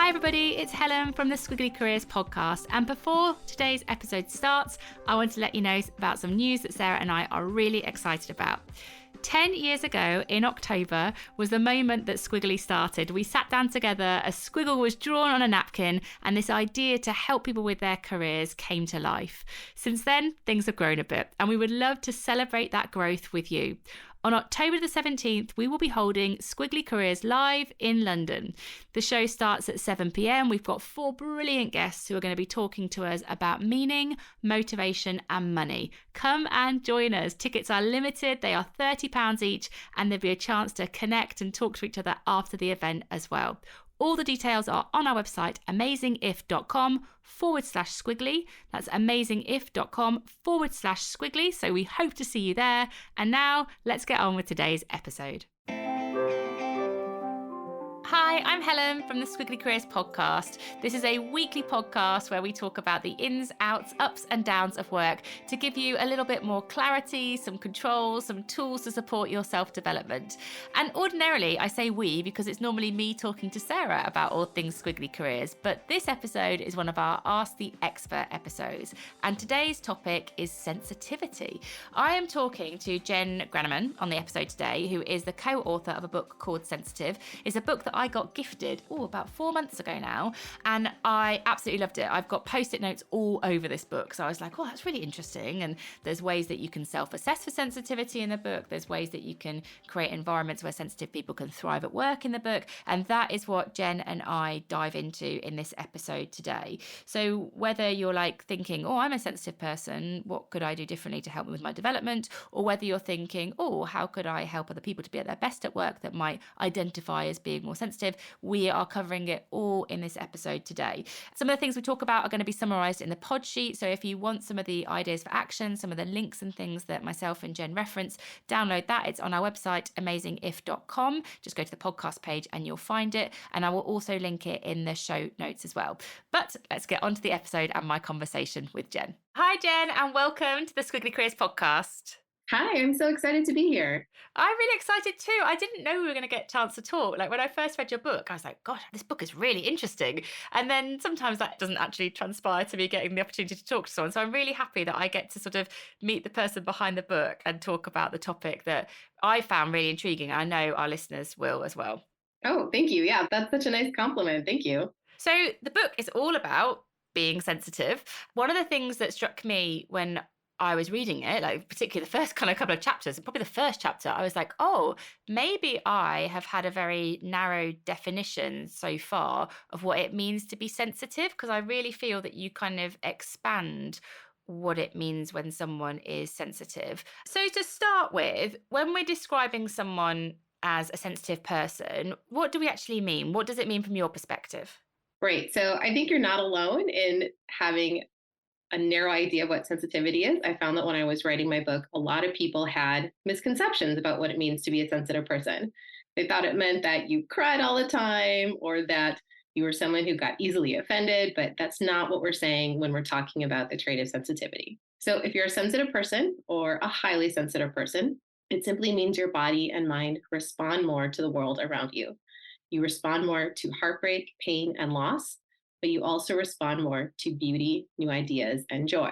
Hi everybody, it's Helen from the Squiggly Careers podcast, and before today's episode starts, I want to let you know about some news that Sarah and I are really excited about. 10 years ago in October was the moment that Squiggly started. We sat down together, a squiggle was drawn on a napkin, and this idea to help people with their careers came to life. Since then, things have grown a bit, and we would love to celebrate that growth with you. On October the 17th, we will be holding Squiggly Careers live in London. The show starts at 7 p.m. We've got 4 brilliant guests who are going to be talking to us about meaning, motivation, and money. Come and join us. Tickets are limited. They are £30 each, and there'll be a chance to connect and talk to each other after the event as well. All the details are on our website, amazingif.com/squiggly. That's amazingif.com/squiggly. So we hope to see you there. And now let's get on with today's episode. Hi, I'm Helen from the Squiggly Careers podcast. This is a weekly podcast where we talk about the ins, outs, ups and downs of work to give you a little bit more clarity, some controls, some tools to support your self-development. And ordinarily, I say we because it's normally me talking to Sarah about all things Squiggly Careers, but this episode is one of our Ask the Expert episodes. And today's topic is sensitivity. I am talking to Jen Granneman on the episode today, who is the co-author of a book called Sensitive. It's a book that I got gifted about 4 months ago now, and I absolutely loved it. I've got post-it notes all over this book, so I was like, oh, that's really interesting. And there's ways that you can self-assess for sensitivity in the book. There's ways that you can create environments where sensitive people can thrive at work in the book, and that is what Jen and I dive into in this episode today. So whether you're like thinking, oh, I'm a sensitive person, what could I do differently to help me with my development, or whether you're thinking, oh, how could I help other people to be at their best at work that might identify as being more sensitive, we are covering it all in this episode today. Some of the things we talk about are going to be summarized in the pod sheet. So if you want some of the ideas for action, some of the links and things that myself and Jen reference, download that. It's on our website, amazingif.com. Just go to the podcast page and you'll find it. And I will also link it in the show notes as well. But let's get on to the episode and my conversation with Jen. Hi, Jen, and welcome to the Squiggly Careers podcast. Hi, I'm so excited to be here. I'm really excited too. I didn't know we were going to get a chance to talk. Like when I first read your book, I was like, gosh, this book is really interesting. And then sometimes that doesn't actually transpire to me getting the opportunity to talk to someone. So I'm really happy that I get to sort of meet the person behind the book and talk about the topic that I found really intriguing. I know our listeners will as well. Oh, thank you. Yeah, that's such a nice compliment. Thank you. So the book is all about being sensitive. One of the things that struck me when I was reading it, like particularly the first kind of couple of chapters, and probably the first chapter, I was like, oh, maybe I have had a very narrow definition so far of what it means to be sensitive, because I really feel that you kind of expand what it means when someone is sensitive. So to start with, when we're describing someone as a sensitive person, what do we actually mean? What does it mean from your perspective? Great. So I think you're not alone in having a narrow idea of what sensitivity is. I found that when I was writing my book, a lot of people had misconceptions about what it means to be a sensitive person. They thought it meant that you cried all the time or that you were someone who got easily offended, but that's not what we're saying when we're talking about the trait of sensitivity. So if you're a sensitive person or a highly sensitive person, it simply means your body and mind respond more to the world around you. You respond more to heartbreak, pain, and loss, but you also respond more to beauty, new ideas, and joy.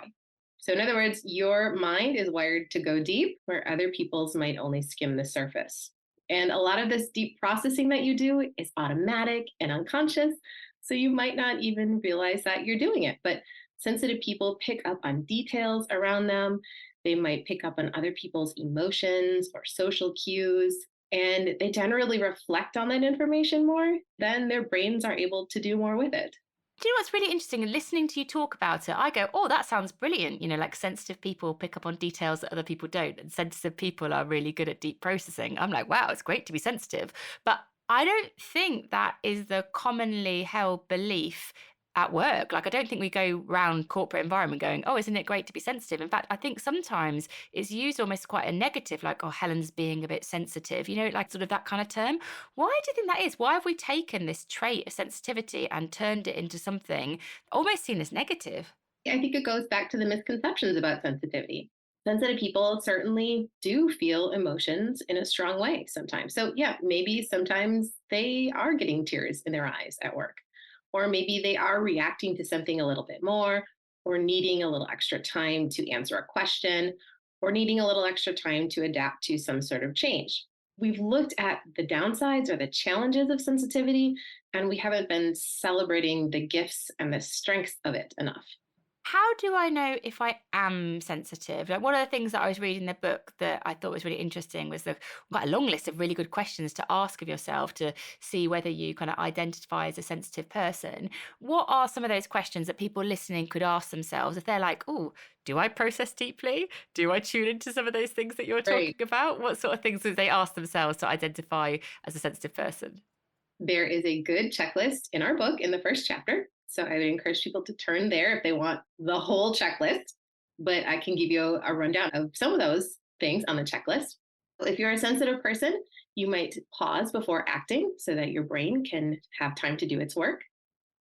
So in other words, your mind is wired to go deep where other people's might only skim the surface. And a lot of this deep processing that you do is automatic and unconscious, so you might not even realize that you're doing it. But sensitive people pick up on details around them. They might pick up on other people's emotions or social cues, and they generally reflect on that information more. Then their brains are able to do more with it. Do you know what's really interesting? Listening to you talk about it, I go, oh, that sounds brilliant. You know, like sensitive people pick up on details that other people don't, and sensitive people are really good at deep processing. I'm like, wow, it's great to be sensitive. But I don't think that is the commonly held belief at work. Like, I don't think we go around corporate environment going, oh, isn't it great to be sensitive? In fact, I think sometimes it's used almost quite a negative, like, oh, Helen's being a bit sensitive, you know, like sort of that kind of term. Why do you think that is? Why have we taken this trait of sensitivity and turned it into something almost seen as negative? I think it goes back to the misconceptions about sensitivity. Sensitive people certainly do feel emotions in a strong way sometimes. So yeah, maybe sometimes they are getting tears in their eyes at work. or maybe they are reacting to something a little bit more, or needing a little extra time to answer a question, or needing a little extra time to adapt to some sort of change. We've looked at the downsides or the challenges of sensitivity, and we haven't been celebrating the gifts and the strengths of it enough. How do I know if I am sensitive? Like one of the things that I was reading in the book that I thought was really interesting was quite a long list of really good questions to ask of yourself to see whether you kind of identify as a sensitive person. What are some of those questions that people listening could ask themselves if they're like, oh, do I process deeply? Do I tune into some of those things that you're Right. talking about? What sort of things do they ask themselves to identify as a sensitive person? There is a good checklist in our book in the first chapter. So I would encourage people to turn there if they want the whole checklist. But I can give you a rundown of some of those things on the checklist. If you're a sensitive person, you might pause before acting so that your brain can have time to do its work.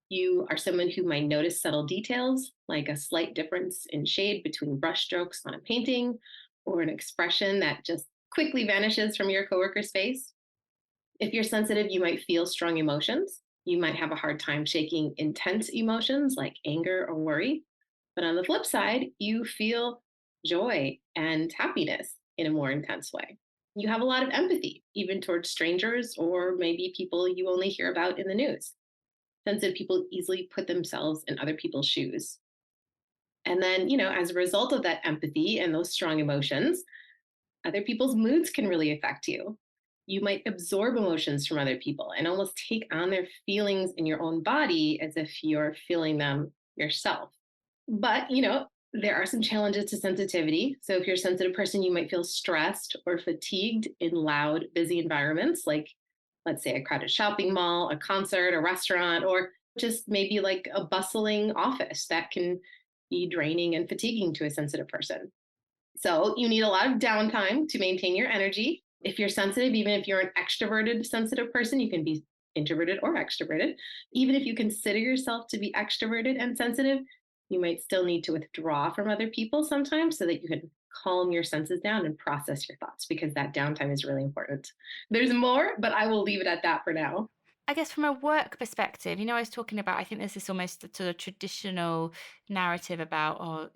You are someone who might notice subtle details, like a slight difference in shade between brushstrokes on a painting, or an expression that just quickly vanishes from your coworker's face. If you're sensitive, you might feel strong emotions. You might have a hard time shaking intense emotions like anger or worry. But on the flip side, you feel joy and happiness in a more intense way. You have a lot of empathy, even towards strangers or maybe people you only hear about in the news. Sensitive people easily put themselves in other people's shoes. And then, as a result of that empathy and those strong emotions, other people's moods can really affect you. You might absorb emotions from other people and almost take on their feelings in your own body as if you're feeling them yourself. But, there are some challenges to sensitivity. So if you're a sensitive person, you might feel stressed or fatigued in loud, busy environments, like, let's say, a crowded shopping mall, a concert, a restaurant, or just maybe like a bustling office that can be draining and fatiguing to a sensitive person. So you need a lot of downtime to maintain your energy. If you're sensitive, even if you're an extroverted sensitive person, you can be introverted or extroverted. Even if you consider yourself to be extroverted and sensitive, you might still need to withdraw from other people sometimes so that you can calm your senses down and process your thoughts because that downtime is really important. There's more, but I will leave it at that for now. I guess from a work perspective, I was talking about, I think there's this almost sort of traditional narrative about, oh,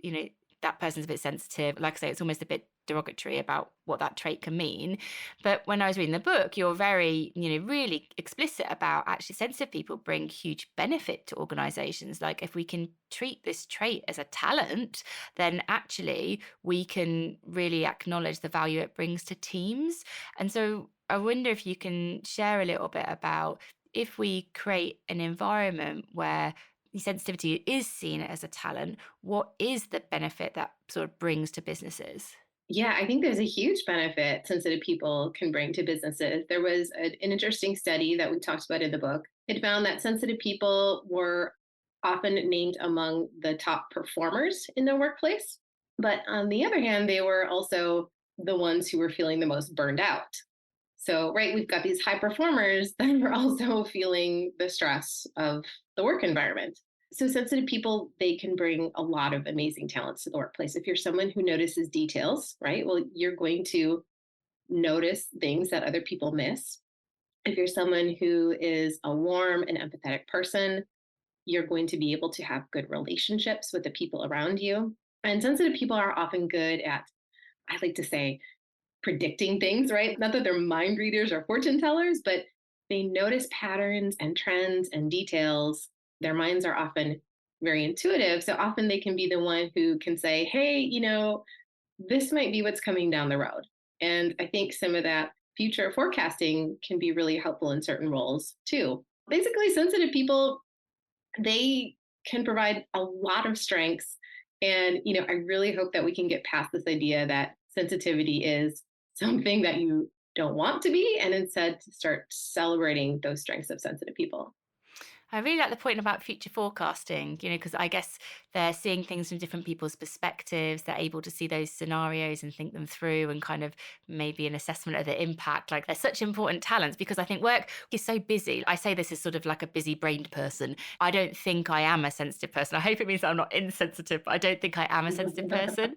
that person's a bit sensitive. Like I say, it's almost a bit derogatory about what that trait can mean. But when I was reading the book, you're very, really explicit about actually sensitive people bring huge benefit to organizations. Like if we can treat this trait as a talent, then actually we can really acknowledge the value it brings to teams. And so I wonder if you can share a little bit about if we create an environment where sensitivity is seen as a talent, what is the benefit that sort of brings to businesses? Yeah, I think there's a huge benefit sensitive people can bring to businesses. There was an interesting study that we talked about in the book. It found that sensitive people were often named among the top performers in their workplace. But on the other hand, they were also the ones who were feeling the most burned out. So, right, we've got these high performers that are also feeling the stress of the work environment. So, sensitive people, they can bring a lot of amazing talents to the workplace. If you're someone who notices details, right, well, you're going to notice things that other people miss. If you're someone who is a warm and empathetic person, you're going to be able to have good relationships with the people around you. And sensitive people are often good at, I like to say, predicting things, right? Not that they're mind readers or fortune tellers, but they notice patterns and trends and details. Their minds are often very intuitive. So often they can be the one who can say, hey, this might be what's coming down the road. And I think some of that future forecasting can be really helpful in certain roles too. Basically, sensitive people, they can provide a lot of strengths. And, I really hope that we can get past this idea that sensitivity is something that you don't want to be, and instead to start celebrating those strengths of sensitive people. I really like the point about future forecasting, because I guess they're seeing things from different people's perspectives. They're able to see those scenarios and think them through and kind of maybe an assessment of the impact. Like they're such important talents because I think work is so busy. I say this as sort of like a busy brained person. I don't think I am a sensitive person. I hope it means that I'm not insensitive, but I don't think I am a sensitive person.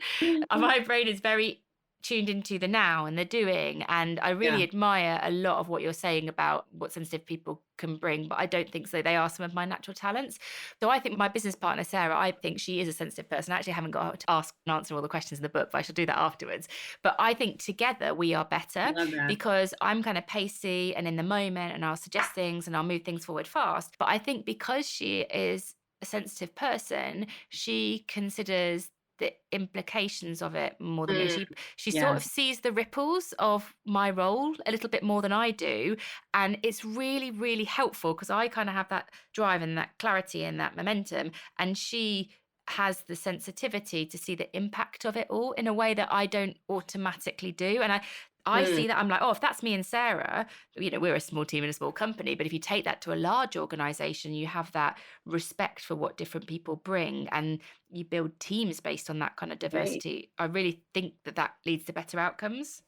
My brain is very tuned into the now and the doing. And I really Yeah, admire a lot of what you're saying about what sensitive people can bring, but I don't think so. They are some of my natural talents. So I think my business partner, Sarah, I think she is a sensitive person. I actually haven't got to ask and answer all the questions in the book, but I shall do that afterwards. But I think together we are I better love that. because I'm kind of pacey and in the moment and I'll suggest things and I'll move things forward fast. But I think because she is a sensitive person, she considers the implications of it more than me. Mm, She sort of yes. sees the ripples of my role a little bit more than I do. And it's really, really helpful because I kind of have that drive and that clarity and that momentum. And she has the sensitivity to see the impact of it all in a way that I don't automatically do. And I Mm, see that I'm like, oh, if that's me and Sarah, we're a small team in a small company. But if you take that to a large organization, you have that respect for what different people bring and you build teams based on that kind of right. diversity. I really think that that leads to better outcomes.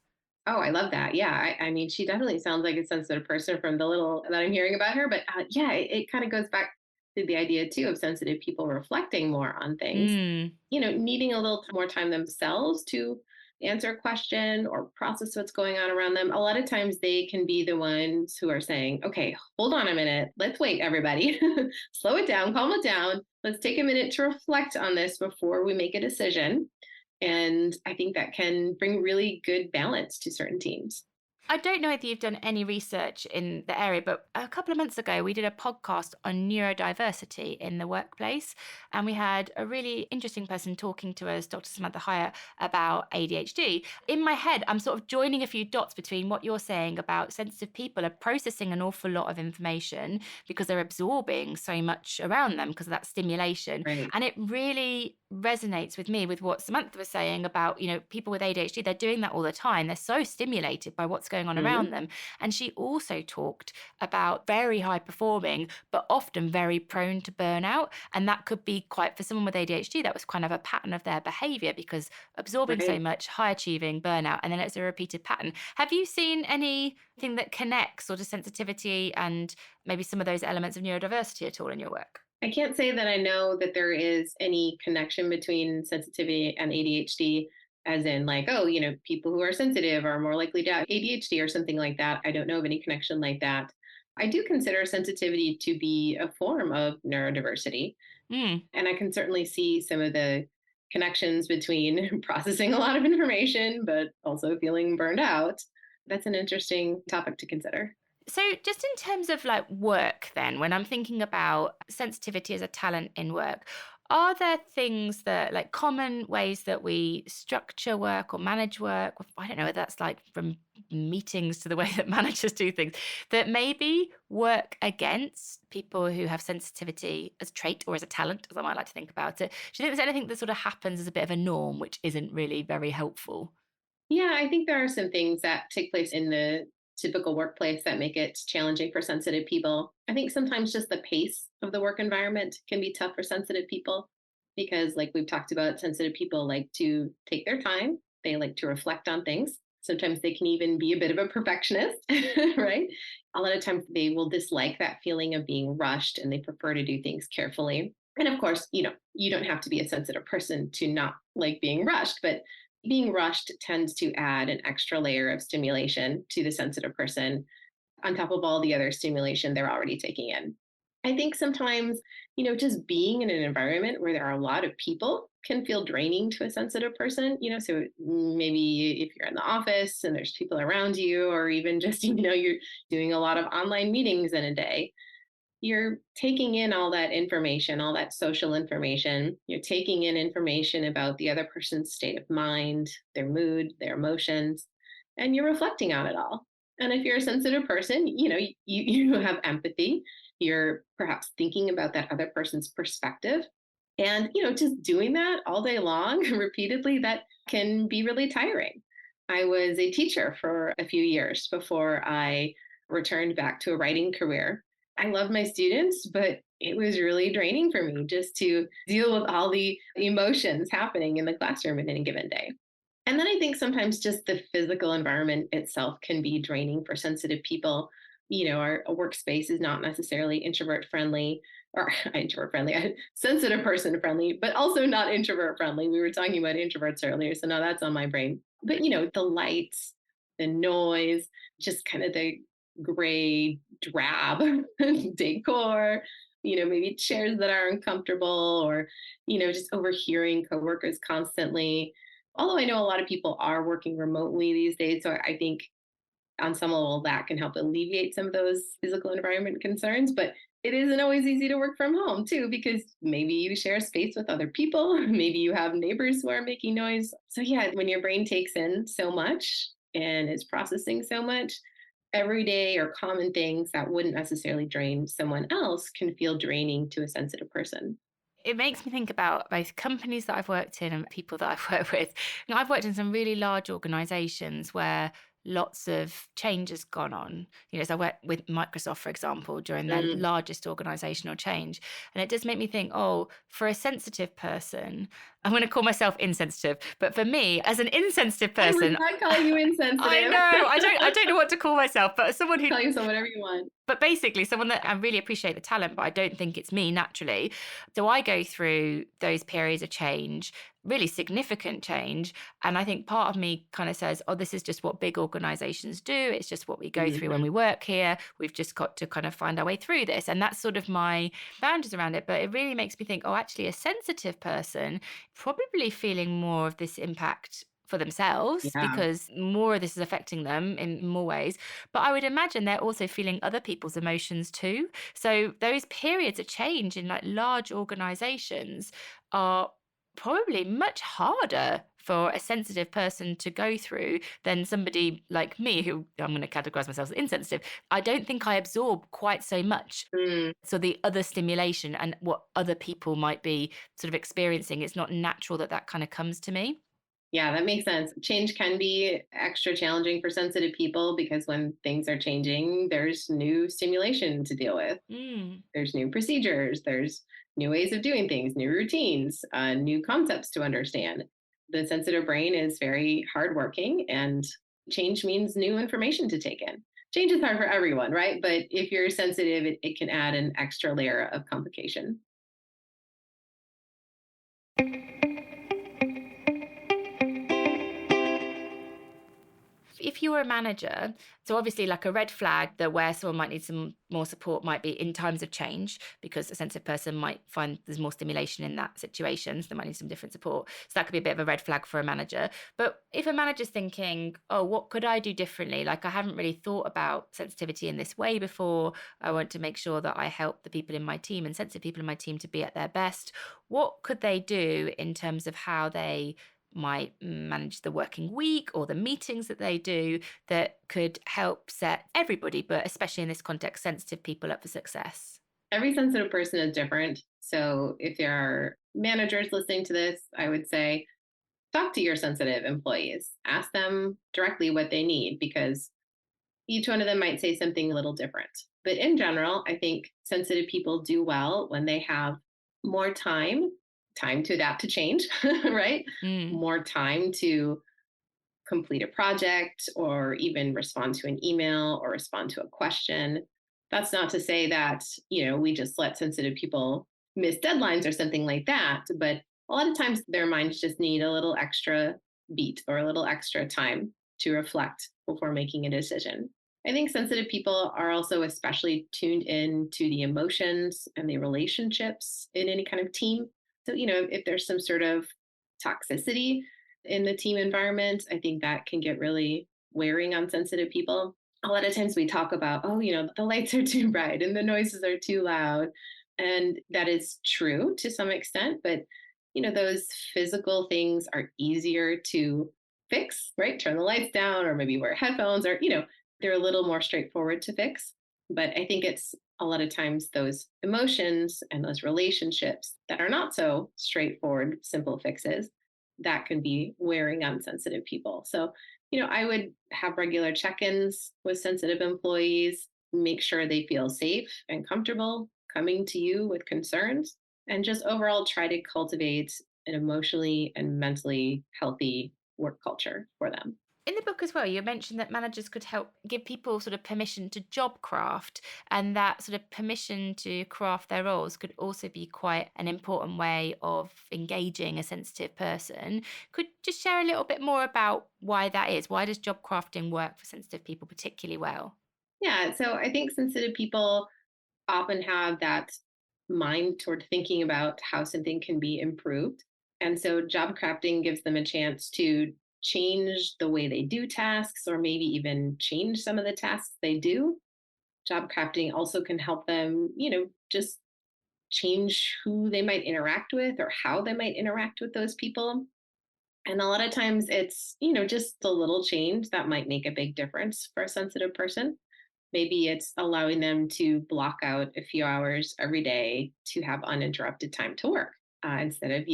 Oh, I love that. Yeah, I mean, she definitely sounds like a sensitive person from the little that I'm hearing about her. But yeah, it kind of goes back to the idea too of sensitive people reflecting more on things. Mm, Needing a little more time themselves to answer a question or process what's going on around them. A lot of times they can be the ones who are saying, okay, hold on a minute. Let's wait, everybody. Slow it down, calm it down. Let's take a minute to reflect on this before we make a decision. And I think that can bring really good balance to certain teams. I don't know if you've done any research in the area, but a couple of months ago, we did a podcast on neurodiversity in the workplace. And we had a really interesting person talking to us, Dr. Samantha Hyatt, about ADHD. In my head, I'm sort of joining a few dots between what you're saying about sensitive people are processing an awful lot of information because they're absorbing so much around them because of that stimulation. Right. And it really resonates with me with what Samantha was saying about, people with ADHD, they're doing that all the time. They're so stimulated by what's going on around Mhm. them. And she also talked about very high performing, but often very prone to burnout. And that could be quite, for someone with ADHD, that was kind of a pattern of their behavior because absorbing so Right. much, high achieving, burnout, and then it's a repeated pattern. Have you seen anything that connects sort of sensitivity and maybe some of those elements of neurodiversity at all in your work? I can't say that I know that there is any connection between sensitivity and ADHD, as in, like, oh, people who are sensitive are more likely to have ADHD or something like that. I don't know of any connection like that. I do consider sensitivity to be a form of neurodiversity. Mm. And I can certainly see some of the connections between processing a lot of information, but also feeling burned out. That's an interesting topic to consider. So, just in terms of like work, then, when I'm thinking about sensitivity as a talent in work, are there things that, like, common ways that we structure work or manage work? I don't know whether that's like from meetings to the way that managers do things that maybe work against people who have sensitivity as a trait or as a talent, as I might like to think about it. Do you think there's anything that sort of happens as a bit of a norm, which isn't really very helpful? Yeah, I think there are some things that take place in the typical workplace that make it challenging for sensitive people. I think sometimes just the pace of the work environment can be tough for sensitive people because, like we've talked about, sensitive people like to take their time, they like to reflect on things. Sometimes they can even be a bit of a perfectionist, right? A lot of times they will dislike that feeling of being rushed and they prefer to do things carefully. And of course, you don't have to be a sensitive person to not like being rushed, but being rushed tends to add an extra layer of stimulation to the sensitive person on top of all the other stimulation they're already taking in. I think sometimes, just being in an environment where there are a lot of people can feel draining to a sensitive person, so maybe if you're in the office and there's people around you, or even just, you're doing a lot of online meetings in a day, you're taking in all that information, all that social information. You're taking in information about the other person's state of mind, their mood, their emotions, and you're reflecting on it all. And if you're a sensitive person, you have empathy. You're perhaps thinking about that other person's perspective. And, just doing that all day long, repeatedly, that can be really tiring. I was a teacher for a few years before I returned back to a writing career. I love my students, but it was really draining for me just to deal with all the emotions happening in the classroom in any given day. And then I think sometimes just the physical environment itself can be draining for sensitive people. our workspace is not necessarily introvert friendly or introvert friendly, sensitive person friendly, but also not introvert friendly. We were talking about introverts earlier, so now that's on my brain. But the lights, the noise, just kind of the gray, drab decor, maybe chairs that are uncomfortable, or just overhearing coworkers constantly. Although I know a lot of people are working remotely these days, so I think on some level that can help alleviate some of those physical environment concerns. But it isn't always easy to work from home too, because maybe you share space with other people, maybe you have neighbors who are making noise. So yeah, when your brain takes in so much and is processing so much, everyday or common things that wouldn't necessarily drain someone else can feel draining to a sensitive person. It makes me think about both companies that I've worked in and people that I've worked with. I've worked in some really large organizations where lots of change has gone on. So I worked with Microsoft, for example, during their Mm. largest organizational change. And it does make me think, oh, for a sensitive person, I'm going to call myself insensitive, but for me, as an insensitive I was person, not calling you I insensitive. know, I don't know what to call myself, but as someone who Call yourself whatever you want. but basically, someone that I really appreciate the talent, but I don't think it's me naturally. So I go through those periods of change, really significant change. And I think part of me kind of says, oh, this is just what big organizations do. It's just what we go through when Mhm. we work here. We've just got to kind of find our way through this. And that's sort of my boundaries around it. But it really makes me think, oh, actually, a sensitive person probably feeling more of this impact for themselves Yeah. because more of this is affecting them in more ways, but I would imagine they're also feeling other people's emotions too. So those periods of change in like large organizations are probably much harder for a sensitive person to go through than somebody like me, who I'm going to categorize myself as insensitive. I don't think I absorb quite so much. Mm. So the other stimulation and what other people might be sort of experiencing, it's not natural that that kind of comes to me. Yeah, that makes sense. Change can be extra challenging for sensitive people because when things are changing, there's new stimulation to deal with. Mm. There's new procedures, there's new ways of doing things, new routines, new concepts to understand. The sensitive brain is very hardworking, and change means new information to take in. Change is hard for everyone, right? But if you're sensitive, it can add an extra layer of complication. If you were a manager, so obviously like a red flag that where someone might need some more support might be in times of change because a sensitive person might find there's more stimulation in that situation. So they might need some different support. So that could be a bit of a red flag for a manager. But if a manager's thinking, oh, what could I do differently? Like I haven't really thought about sensitivity in this way before. I want to make sure that I help the people in my team and sensitive people in my team to be at their best. What could they do in terms of how they might manage the working week or the meetings that they do that could help set everybody, but especially in this context, sensitive people up for success? Every sensitive person is different. So if there are managers listening to this, I would say talk to your sensitive employees. Ask them directly what they need, because each one of them might say something a little different. But in general, I think sensitive people do well when they have more time to adapt to change, right? Mm. More time to complete a project or even respond to an email or respond to a question. That's not to say that, we just let sensitive people miss deadlines or something like that, but a lot of times their minds just need a little extra beat or a little extra time to reflect before making a decision. I think sensitive people are also especially tuned in to the emotions and the relationships in any kind of team. So, if there's some sort of toxicity in the team environment, I think that can get really wearing on sensitive people. A lot of times we talk about, oh, the lights are too bright and the noises are too loud. And that is true to some extent, but those physical things are easier to fix, right? Turn the lights down or maybe wear headphones, or, they're a little more straightforward to fix. But I think it's a lot of times those emotions and those relationships that are not so straightforward, simple fixes that can be wearing on sensitive people. So, I would have regular check ins with sensitive employees, make sure they feel safe and comfortable coming to you with concerns, and just overall try to cultivate an emotionally and mentally healthy work culture for them. In the book as well, you mentioned that managers could help give people sort of permission to job craft, and that sort of permission to craft their roles could also be quite an important way of engaging a sensitive person. Could you just share a little bit more about why that is? Why does job crafting work for sensitive people particularly well? Yeah. So I think sensitive people often have that mind toward thinking about how something can be improved. And so job crafting gives them a chance to change the way they do tasks or maybe even change some of the tasks they do. Job crafting also can help them, just change who they might interact with or how they might interact with those people. And a lot of times it's, just a little change that might make a big difference for a sensitive person. Maybe it's allowing them to block out a few hours every day to have uninterrupted time to work instead of,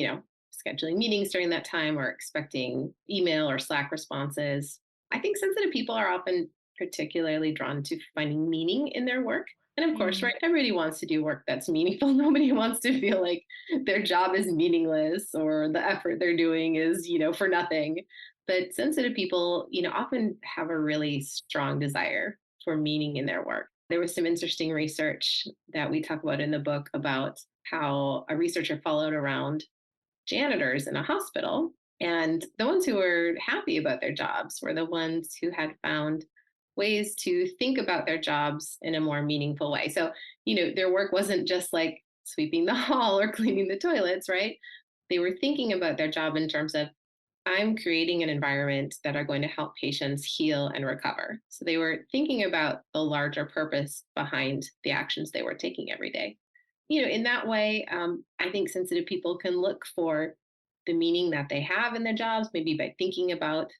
scheduling meetings during that time or expecting email or Slack responses. I think sensitive people are often particularly drawn to finding meaning in their work. And of course, Mm, right, everybody wants to do work that's meaningful. Nobody wants to feel like their job is meaningless or the effort they're doing is, for nothing. But sensitive people, often have a really strong desire for meaning in their work. There was some interesting research that we talk about in the book about how a researcher followed around janitors in a hospital. And the ones who were happy about their jobs were the ones who had found ways to think about their jobs in a more meaningful way. So, their work wasn't just like sweeping the hall or cleaning the toilets, right? They were thinking about their job in terms of, I'm creating an environment that are going to help patients heal and recover. So they were thinking about the larger purpose behind the actions they were taking every day. In that way, I think sensitive people can look for the meaning that they have in their jobs, maybe by thinking about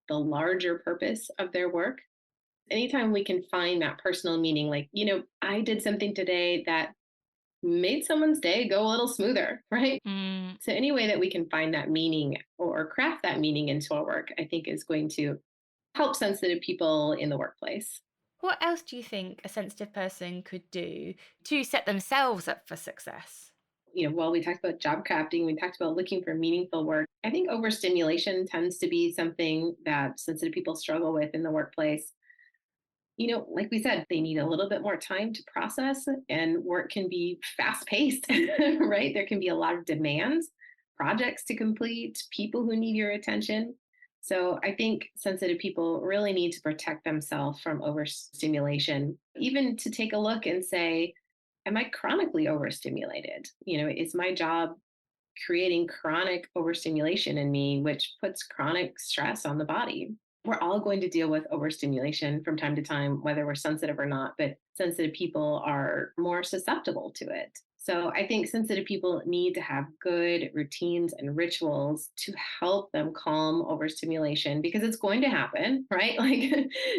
the larger purpose of their work. Anytime we can find that personal meaning, like, I did something today that made someone's day go a little smoother, right? mm. So any way that we can find that meaning or craft that meaning into our work, I think is going to help sensitive people in the workplace. What else do you think a sensitive person could do to set themselves up for success? While we talked about job crafting, we talked about looking for meaningful work. I think overstimulation tends to be something that sensitive people struggle with in the workplace. Like we said, they need a little bit more time to process, and work can be fast paced, right? There can be a lot of demands, projects to complete, people who need your attention. So I think sensitive people really need to protect themselves from overstimulation, even to take a look and say, am I chronically overstimulated? Is my job creating chronic overstimulation in me, which puts chronic stress on the body? We're all going to deal with overstimulation from time to time, whether we're sensitive or not, but sensitive people are more susceptible to it. So I think sensitive people need to have good routines and rituals to help them calm overstimulation because it's going to happen, right? Like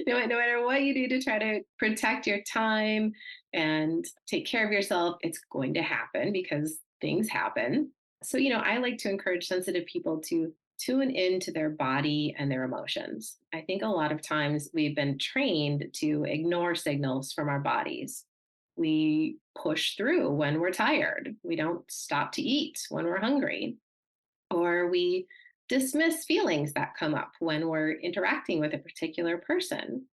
no matter what you do to try to protect your time and take care of yourself, it's going to happen because things happen. So, I like to encourage sensitive people to tune into their body and their emotions. I think a lot of times we've been trained to ignore signals from our bodies. We push through when we're tired. We don't stop to eat when we're hungry. Or we dismiss feelings that come up when we're interacting with a particular person,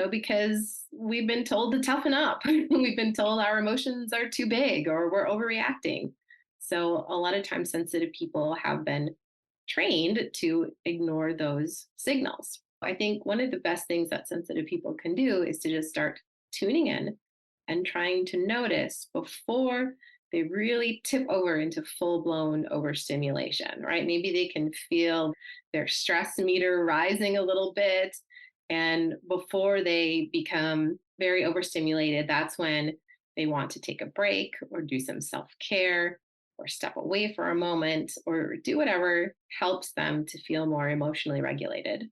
because we've been told to toughen up. We've been told our emotions are too big or we're overreacting. So a lot of times sensitive people have been trained to ignore those signals. I think one of the best things that sensitive people can do is to just start tuning in and trying to notice before they really tip over into full blown overstimulation, right? Maybe they can feel their stress meter rising a little bit. And before they become very overstimulated, that's when they want to take a break or do some self care or step away for a moment or do whatever helps them to feel more emotionally regulated.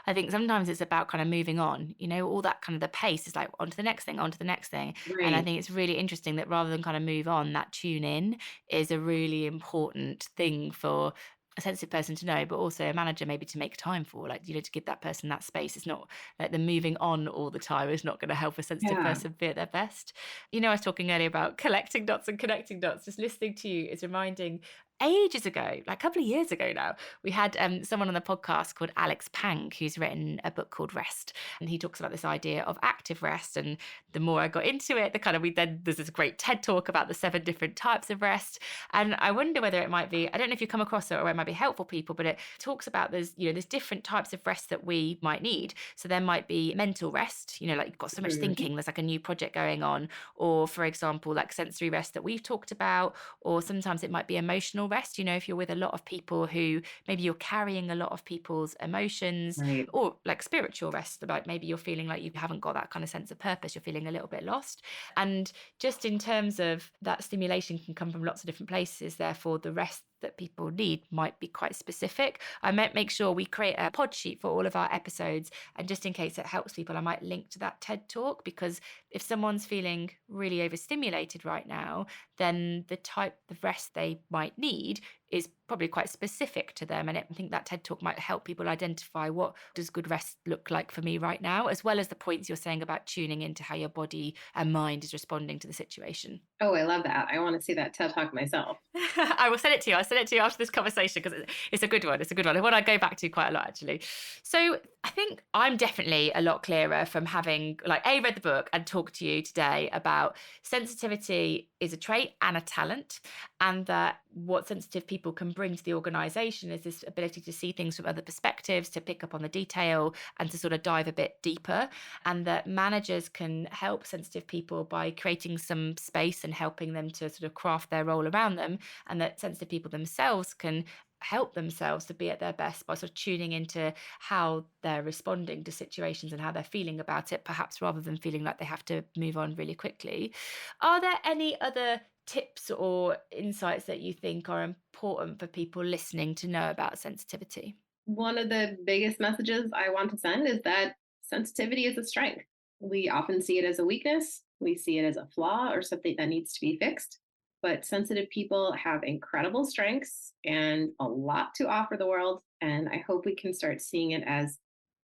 I think sometimes it's about kind of moving on, all that kind of the pace is like on to the next thing, on to the next thing. And I Right. think it's really interesting that rather than kind of move on, that tune in is a really important thing for a sensitive person to know, but also a manager maybe to make time for, like, to give that person that space. It's not like the moving on all the time is not going to help a sensitive Yeah. person be at their best. I was talking earlier about collecting dots and connecting dots. Just listening to you is reminding ages ago, like a couple of years ago now, we had someone on the podcast called Alex Pang, who's written a book called Rest. And he talks about this idea of active rest. And the more I got into it, the kind of there's this great TED talk about the 7 different types of rest. And I wonder whether it might be, I don't know if you come across it or it might be helpful people, but it talks about there's different types of rest that we might need. So there might be mental rest, like you've got so much Mhm. thinking, there's like a new project going on, or for example, like sensory rest that we've talked about, or sometimes it might be emotional rest. If you're with a lot of people who maybe you're carrying a lot of people's emotions, Right. or like spiritual rest, like maybe you're feeling like you haven't got that kind of sense of purpose, you're feeling a little bit lost. And just in terms of that, stimulation can come from lots of different places. Therefore, the rest that people need might be quite specific. I might make sure we create a pod sheet for all of our episodes. And just in case it helps people, I might link to that TED talk, because if someone's feeling really overstimulated right now, then the type of rest they might need is probably quite specific to them. And I think that TED talk might help people identify what does good rest look like for me right now, as well as the points you're saying about tuning into how your body and mind is responding to the situation. Oh, I love that. I want to see that TED Talk myself. I will send it to you. I'll send it to you after this conversation, because it's a good one. It's a good one. And one I go back to quite a lot, actually. So I think I'm definitely a lot clearer from having read the book and talked to you today about sensitivity is a trait and a talent, and that what sensitive people can bring to the organization is this ability to see things from other perspectives, to pick up on the detail and to sort of dive a bit deeper, and that managers can help sensitive people by creating some space and helping them to sort of craft their role around them, and that sensitive people themselves can help themselves to be at their best by sort of tuning into how they're responding to situations and how they're feeling about it, perhaps rather than feeling like they have to move on really quickly. Are there any other tips or insights that you think are important for people listening to know about sensitivity? One of the biggest messages I want to send is that sensitivity is a strength. We often see it as a weakness, we see it as a flaw or something that needs to be fixed. But sensitive people have incredible strengths and a lot to offer the world. And I hope we can start seeing it as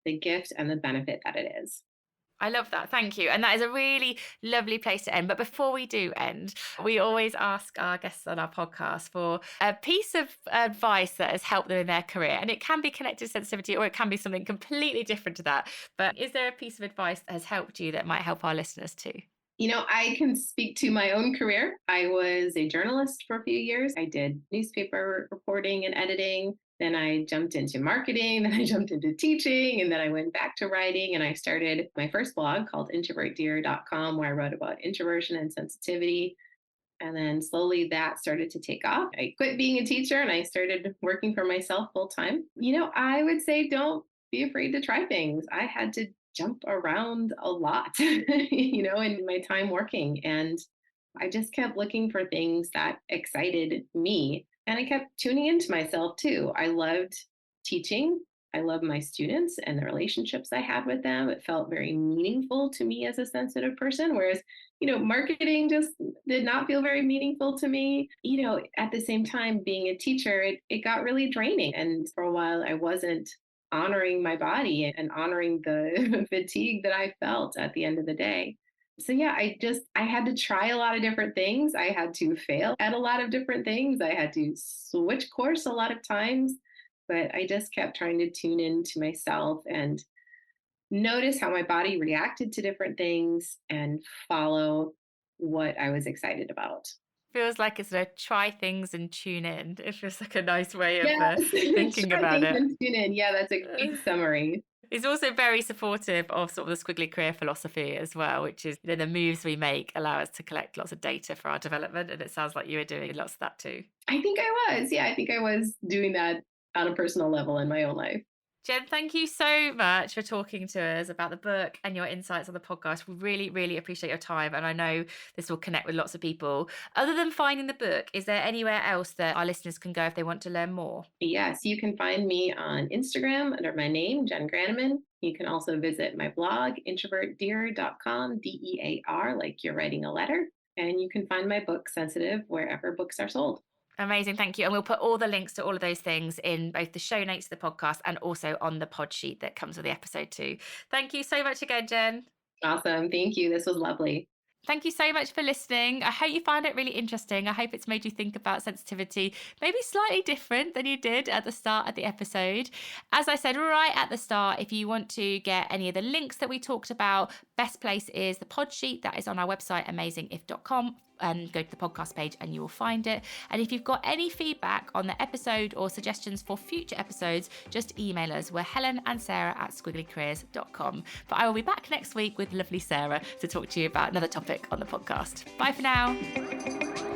the gift and the benefit that it is. I love that. Thank you. And that is a really lovely place to end. But before we do end, we always ask our guests on our podcast for a piece of advice that has helped them in their career. And it can be connected to sensitivity, or it can be something completely different to that. But is there a piece of advice that has helped you that might help our listeners too? I can speak to my own career. I was a journalist for a few years. I did newspaper reporting and editing. Then I jumped into marketing. Then I jumped into teaching. And then I went back to writing. And I started my first blog called introvertdear.com, where I wrote about introversion and sensitivity. And then slowly that started to take off. I quit being a teacher and I started working for myself full time. I would say don't be afraid to try things. I had to jump around a lot, in my time working. And I just kept looking for things that excited me. And I kept tuning into myself too. I loved teaching. I love my students and the relationships I had with them. It felt very meaningful to me as a sensitive person. Whereas, marketing just did not feel very meaningful to me. At the same time, being a teacher, it got really draining. And for a while, I wasn't honoring my body and honoring the fatigue that I felt at the end of the day. So yeah, I had to try a lot of different things. I had to fail at a lot of different things. I had to switch course a lot of times, but I just kept trying to tune into myself and notice how my body reacted to different things and follow what I was excited about. Feels like it's a try things and tune in. It feels like a nice way of Yes, thinking try about things it. and tune in. Yeah, that's a great summary. It's also very supportive of sort of the squiggly career philosophy as well, which is the moves we make allow us to collect lots of data for our development. And it sounds like you were doing lots of that too. I think I was. Yeah, I think I was doing that on a personal level in my own life. Jen, thank you so much for talking to us about the book and your insights on the podcast. We really, really appreciate your time. And I know this will connect with lots of people. Other than finding the book, is there anywhere else that our listeners can go if they want to learn more? Yes, you can find me on Instagram under my name, Jen Graneman. You can also visit my blog, introvertdear.com, DEAR, like you're writing a letter. And you can find my book, Sensitive, wherever books are sold. Amazing. Thank you. And we'll put all the links to all of those things in both the show notes of the podcast and also on the pod sheet that comes with the episode too. Thank you so much again, Jen. Awesome. Thank you. This was lovely. Thank you so much for listening. I hope you found it really interesting. I hope it's made you think about sensitivity, maybe slightly different than you did at the start of the episode. As I said right at the start, if you want to get any of the links that we talked about, best place is the pod sheet that is on our website, amazingif.com. And go to the podcast page and you will find it. And if you've got any feedback on the episode or suggestions for future episodes, just email us. We're Helen and Sarah at squigglycareers.com. But I will be back next week with lovely Sarah to talk to you about another topic on the podcast. Bye for now.